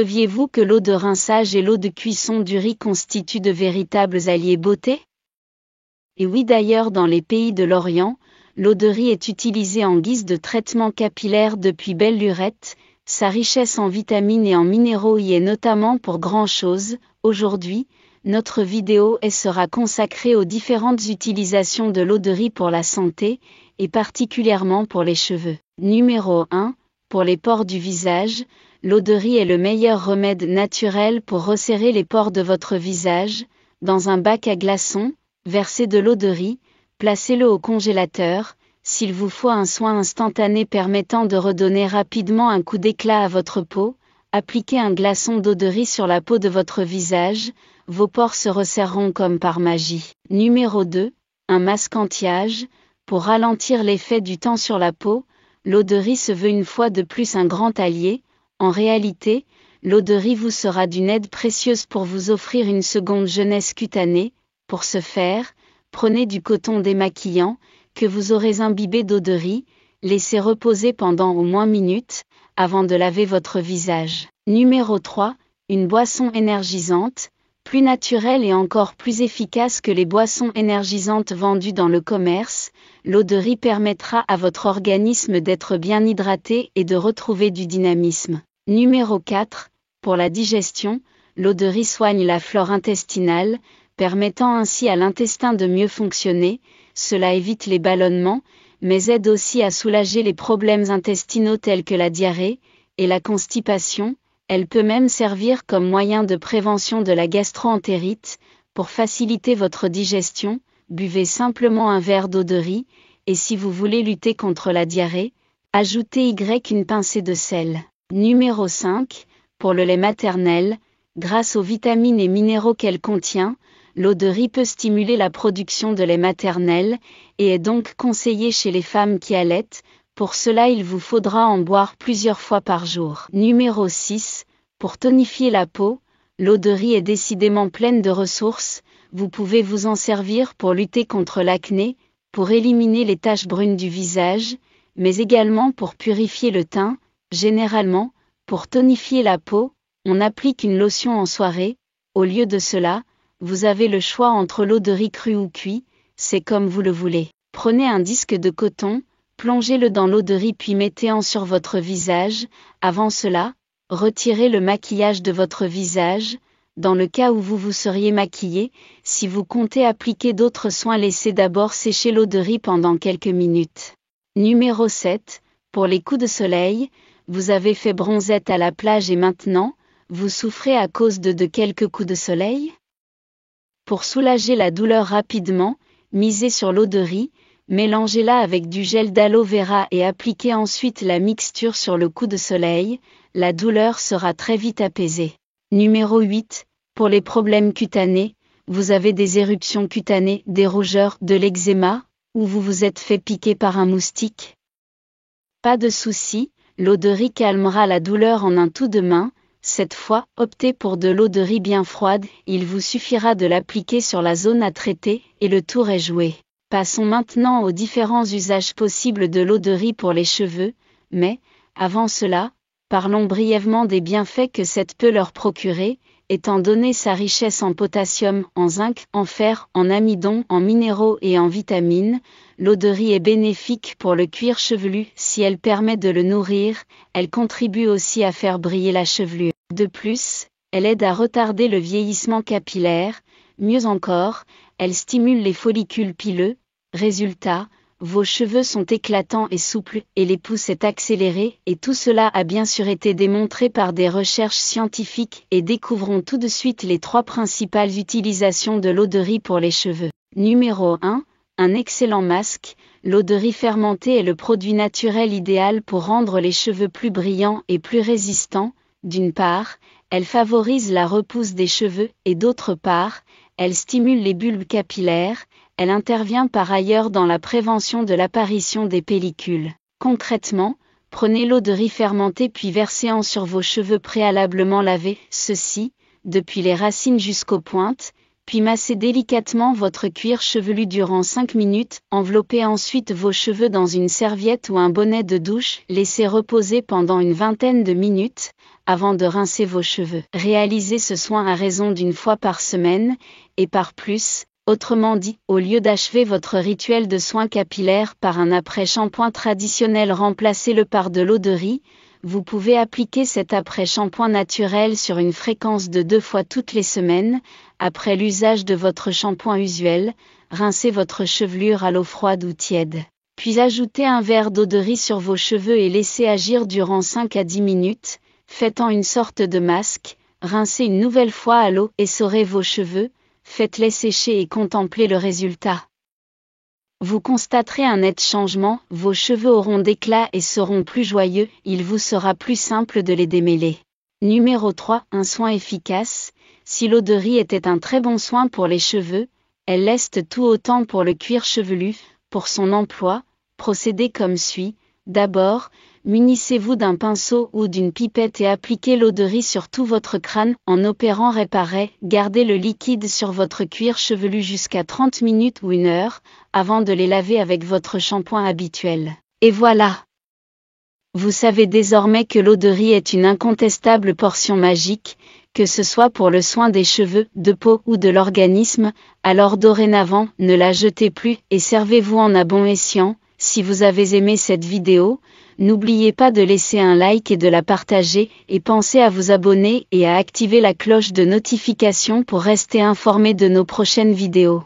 Saviez-vous que l'eau de rinçage et l'eau de cuisson du riz constituent de véritables alliés beauté? Et oui, d'ailleurs, dans les pays de l'Orient, l'eau de riz est utilisée en guise de traitement capillaire depuis belle lurette. Sa richesse en vitamines et en minéraux y est notamment pour grand-chose. Aujourd'hui, notre vidéo sera consacrée aux différentes utilisations de l'eau de riz pour la santé, et particulièrement pour les cheveux. Numéro 1. Pour les pores du visage, l'eau de riz est le meilleur remède naturel pour resserrer les pores de votre visage. Dans un bac à glaçons, versez de l'eau de riz, placez-le au congélateur. S'il vous faut un soin instantané permettant de redonner rapidement un coup d'éclat à votre peau, appliquez un glaçon d'eau de riz sur la peau de votre visage, vos pores se resserreront comme par magie. Numéro 2. Un masque anti-âge. Pour ralentir l'effet du temps sur la peau, l'eau de riz se veut une fois de plus un grand allié. En réalité, l'eau de riz vous sera d'une aide précieuse pour vous offrir une seconde jeunesse cutanée. Pour ce faire, prenez du coton démaquillant, que vous aurez imbibé d'eau de riz, laissez reposer pendant au moins minutes, avant de laver votre visage. Numéro 3. Une boisson énergisante, plus naturelle et encore plus efficace que les boissons énergisantes vendues dans le commerce. L'eau de riz permettra à votre organisme d'être bien hydraté et de retrouver du dynamisme. Numéro 4. Pour la digestion, l'eau de riz soigne la flore intestinale, permettant ainsi à l'intestin de mieux fonctionner. Cela évite les ballonnements, mais aide aussi à soulager les problèmes intestinaux tels que la diarrhée et la constipation. Elle peut même servir comme moyen de prévention de la gastro-entérite. Pour faciliter votre digestion, buvez simplement un verre d'eau de riz, et si vous voulez lutter contre la diarrhée, ajoutez une pincée de sel. Numéro 5. Pour le lait maternel, grâce aux vitamines et minéraux qu'elle contient, l'eau de riz peut stimuler la production de lait maternel, et est donc conseillée chez les femmes qui allaitent. Pour cela, il vous faudra en boire plusieurs fois par jour. Numéro 6. Pour tonifier la peau, l'eau de riz est décidément pleine de ressources. Vous pouvez vous en servir pour lutter contre l'acné, pour éliminer les taches brunes du visage, mais également pour purifier le teint. Généralement, pour tonifier la peau, on applique une lotion en soirée. Au lieu de cela, vous avez le choix entre l'eau de riz crue ou cuit, c'est comme vous le voulez. Prenez un disque de coton, plongez-le dans l'eau de riz puis mettez-en sur votre visage. Avant cela, retirez le maquillage de votre visage. Dans le cas où vous vous seriez maquillé, si vous comptez appliquer d'autres soins, laissez d'abord sécher l'eau de riz pendant quelques minutes. Numéro 7. Pour les coups de soleil, vous avez fait bronzette à la plage et maintenant, vous souffrez à cause de quelques coups de soleil? Pour soulager la douleur rapidement, misez sur l'eau de riz, mélangez-la avec du gel d'aloe vera et appliquez ensuite la mixture sur le coup de soleil. La douleur sera très vite apaisée. Numéro 8. Pour les problèmes cutanés, vous avez des éruptions cutanées, des rougeurs, de l'eczéma, ou vous vous êtes fait piquer par un moustique? Pas de souci, l'eau de riz calmera la douleur en un tout de main. Cette fois, optez pour de l'eau de riz bien froide, il vous suffira de l'appliquer sur la zone à traiter, et le tour est joué. Passons maintenant aux différents usages possibles de l'eau de riz pour les cheveux, mais, avant cela, parlons brièvement des bienfaits que cette peut leur procurer, étant donné sa richesse en potassium, en zinc, en fer, en amidon, en minéraux et en vitamines. L'eau de riz est bénéfique pour le cuir chevelu. Si elle permet de le nourrir, elle contribue aussi à faire briller la chevelure. De plus, elle aide à retarder le vieillissement capillaire. Mieux encore, elle stimule les follicules pileux. Résultat, vos cheveux sont éclatants et souples, et les pousse est accéléré, et tout cela a bien sûr été démontré par des recherches scientifiques, et découvrons tout de suite les 3 principales utilisations de l'eau de riz pour les cheveux. Numéro 1. Un excellent masque. L'eau de riz fermentée est le produit naturel idéal pour rendre les cheveux plus brillants et plus résistants. D'une part, elle favorise la repousse des cheveux, et d'autre part, elle stimule les bulbes capillaires. Elle intervient par ailleurs dans la prévention de l'apparition des pellicules. Concrètement, prenez l'eau de riz fermentée puis versez-en sur vos cheveux préalablement lavés, ceci, depuis les racines jusqu'aux pointes, puis massez délicatement votre cuir chevelu durant 5 minutes, enveloppez ensuite vos cheveux dans une serviette ou un bonnet de douche, laissez reposer pendant une vingtaine de minutes, avant de rincer vos cheveux. Réalisez ce soin à raison d'une fois par semaine, et par plus. Autrement dit, au lieu d'achever votre rituel de soins capillaires par un après-shampoing traditionnel, remplacez-le par de l'eau de riz. Vous pouvez appliquer cet après-shampoing naturel sur une fréquence de 2 fois toutes les semaines. Après l'usage de votre shampoing usuel, rincez votre chevelure à l'eau froide ou tiède. Puis ajoutez un verre d'eau de riz sur vos cheveux et laissez agir durant 5 à 10 minutes. Faites en une sorte de masque. Rincez une nouvelle fois à l'eau, essorez vos cheveux. Faites-les sécher et contemplez le résultat. Vous constaterez un net changement, vos cheveux auront d'éclat et seront plus joyeux, il vous sera plus simple de les démêler. Numéro 3. Un soin efficace. Si l'eau de riz était un très bon soin pour les cheveux, elle l'est tout autant pour le cuir chevelu. Pour son emploi, procédez comme suit. D'abord, munissez-vous d'un pinceau ou d'une pipette et appliquez l'eau de riz sur tout votre crâne. En opérant réparer, gardez le liquide sur votre cuir chevelu jusqu'à 30 minutes ou 1 heure, avant de les laver avec votre shampoing habituel. Et voilà! Vous savez désormais que l'eau de riz est une incontestable portion magique, que ce soit pour le soin des cheveux, de peau ou de l'organisme. Alors dorénavant, ne la jetez plus et servez-vous en à bon escient. Si vous avez aimé cette vidéo, n'oubliez pas de laisser un like et de la partager, et pensez à vous abonner et à activer la cloche de notification pour rester informé de nos prochaines vidéos.